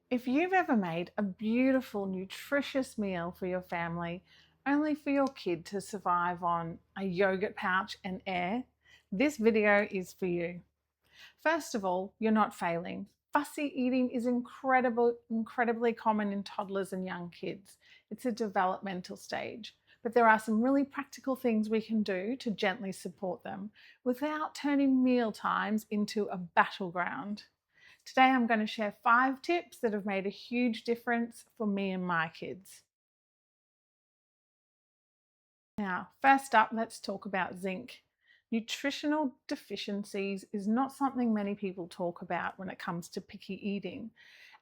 If you've ever made a beautiful, nutritious meal for your family, only for your kid to survive on a yogurt pouch and air, this video is for you. First of all, you're not failing. Fussy eating is incredibly common in toddlers and young kids. It's a developmental stage. But there are some really practical things we can do to gently support them without turning meal times into a battleground. Today, I'm going to share 5 tips that have made a huge difference for me and my kids. Now, first up, let's talk about zinc. Nutritional deficiencies is not something many people talk about when it comes to picky eating.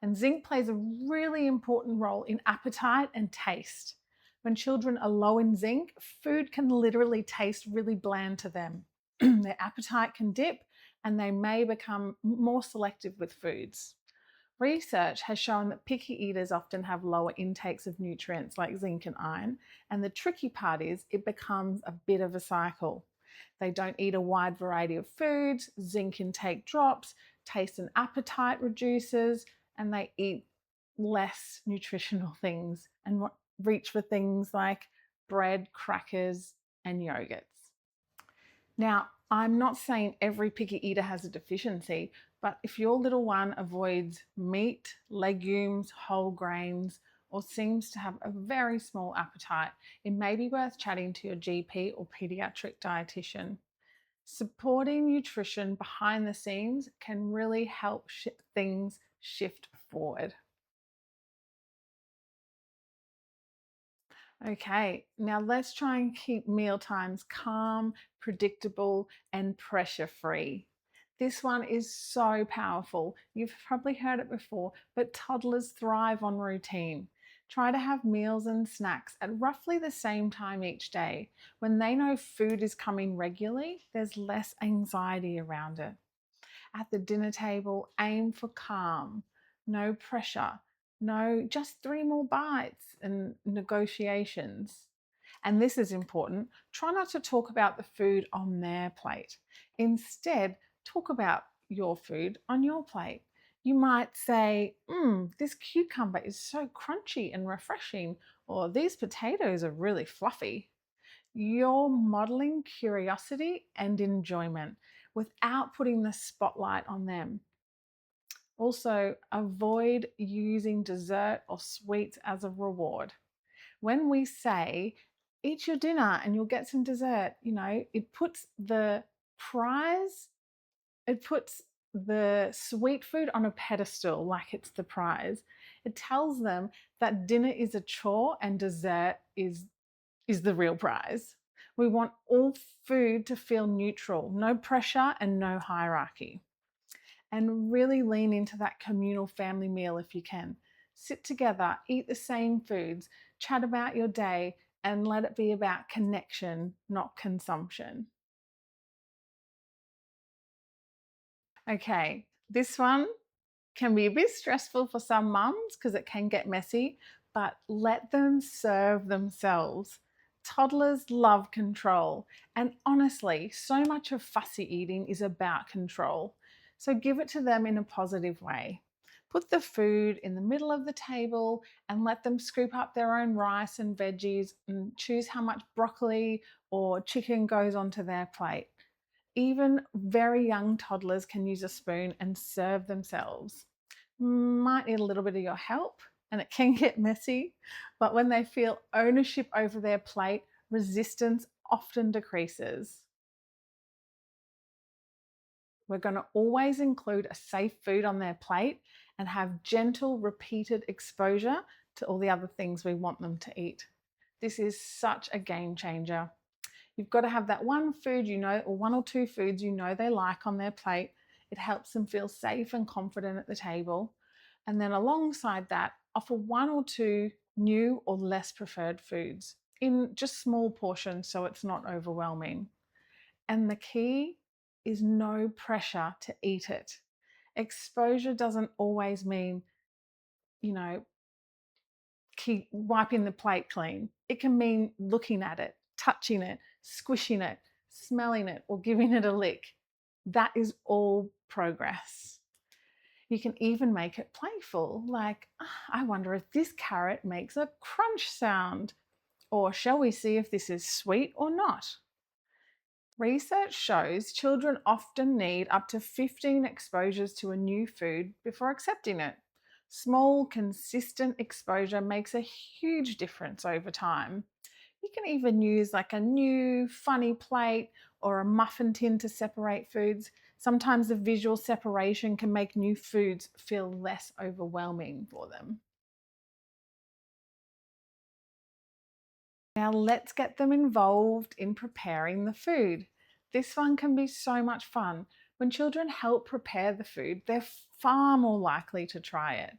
And zinc plays a really important role in appetite and taste. When children are low in zinc, food can literally taste really bland to them. Their appetite can dip and they may become more selective with foods. Research has shown that picky eaters often have lower intakes of nutrients like zinc and iron, and the tricky part is it becomes a bit of a cycle. They don't eat a wide variety of foods, zinc intake drops, taste and appetite reduces, and they eat less nutritional things and reach for things like bread, crackers, and yogurts. Now, I'm not saying every picky eater has a deficiency, but if your little one avoids meat, legumes, whole grains, or seems to have a very small appetite, it may be worth chatting to your GP or pediatric dietitian. Supporting nutrition behind the scenes can really help things shift forward. Okay, now let's try and keep meal times calm, predictable, and pressure free. This one is so powerful. You've probably heard it before, but toddlers thrive on routine. Try to have meals and snacks at roughly the same time each day. When they know food is coming regularly, there's less anxiety around it. At the dinner table, aim for calm, no pressure, no just 3 more bites and negotiations. And this is important. Try not to talk about the food on their plate. Instead, talk about your food on your plate. You might say, this cucumber is so crunchy and refreshing, or these potatoes are really fluffy. You're modeling curiosity and enjoyment without putting the spotlight on them. Also, avoid using dessert or sweets as a reward. When we say, eat your dinner and you'll get some dessert, it puts the prize, it puts the sweet food on a pedestal like it's the prize. It tells them that dinner is a chore and dessert is the real prize. We want all food to feel neutral, no pressure and no hierarchy. And really lean into that communal family meal if you can. Sit together, eat the same foods, chat about your day, and let it be about connection, not consumption. Okay, this one can be a bit stressful for some mums because it can get messy, but let them serve themselves. Toddlers love control, and honestly, so much of fussy eating is about control. So give it to them in a positive way. Put the food in the middle of the table and let them scoop up their own rice and veggies and choose how much broccoli or chicken goes onto their plate. Even very young toddlers can use a spoon and serve themselves. Might need a little bit of your help and it can get messy, but when they feel ownership over their plate, resistance often decreases. We're going to always include a safe food on their plate and have gentle, repeated exposure to all the other things we want them to eat. This is such a game changer. You've got to have that one food or 1 or 2 foods they like on their plate. It helps them feel safe and confident at the table. And then alongside that, offer 1 or 2 new or less preferred foods in just small portions so it's not overwhelming. And the key is no pressure to eat it. Exposure doesn't always mean, keep wiping the plate clean. It can mean looking at it, touching it, squishing it, smelling it, or giving it a lick. That is all progress. You can even make it playful, like, I wonder if this carrot makes a crunch sound, or shall we see if this is sweet or not? Research shows children often need up to 15 exposures to a new food before accepting it. Small, consistent exposure makes a huge difference over time. You can even use like a new funny plate or a muffin tin to separate foods. Sometimes the visual separation can make new foods feel less overwhelming for them. Now let's get them involved in preparing the food. This one can be so much fun. When children help prepare the food, they're far more likely to try it.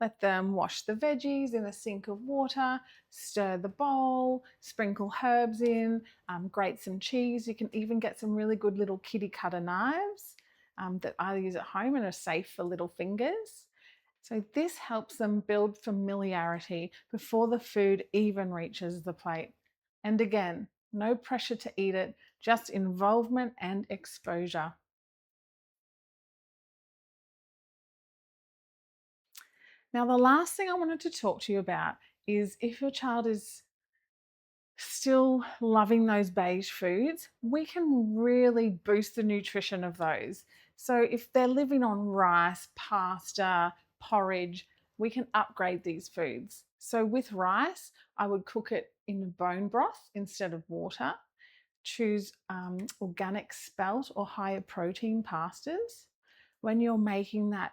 Let them wash the veggies in a sink of water, stir the bowl, sprinkle herbs in, grate some cheese. You can even get some really good little kitty cutter knives that I use at home and are safe for little fingers. So this helps them build familiarity before the food even reaches the plate. And again, no pressure to eat it, just involvement and exposure. Now, the last thing I wanted to talk to you about is if your child is still loving those beige foods, we can really boost the nutrition of those. So if they're living on rice, pasta, porridge, we can upgrade these foods. So with rice, I would cook it in bone broth instead of water. Choose organic spelt or higher protein pastas. When you're making that,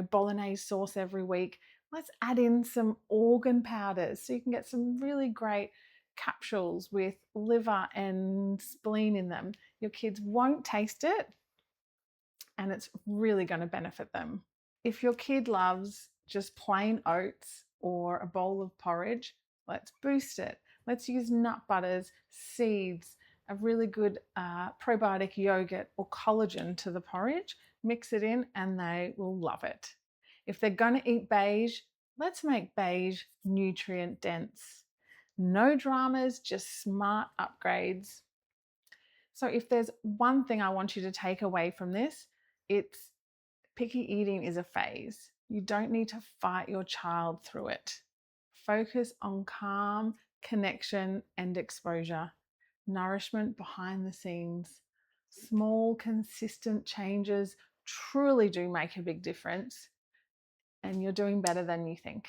bolognese sauce every week, let's add in some organ powders so you can get some really great capsules with liver and spleen in them. Your kids won't taste it and it's really going to benefit them. If your kid loves just plain oats or a bowl of porridge, let's boost it. Let's use nut butters, seeds, a really good probiotic yogurt or collagen to the porridge. Mix it in and they will love it. If they're going to eat beige, let's make beige nutrient dense. No dramas, just smart upgrades. So if there's one thing I want you to take away from this, it's picky eating is a phase. You don't need to fight your child through it. Focus on calm, connection, and exposure. Nourishment behind the scenes. Small, consistent changes truly do make a big difference, and you're doing better than you think.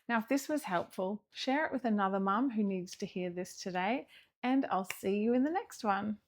Now, if this was helpful, share it with another mum who needs to hear this today, and I'll see you in the next one.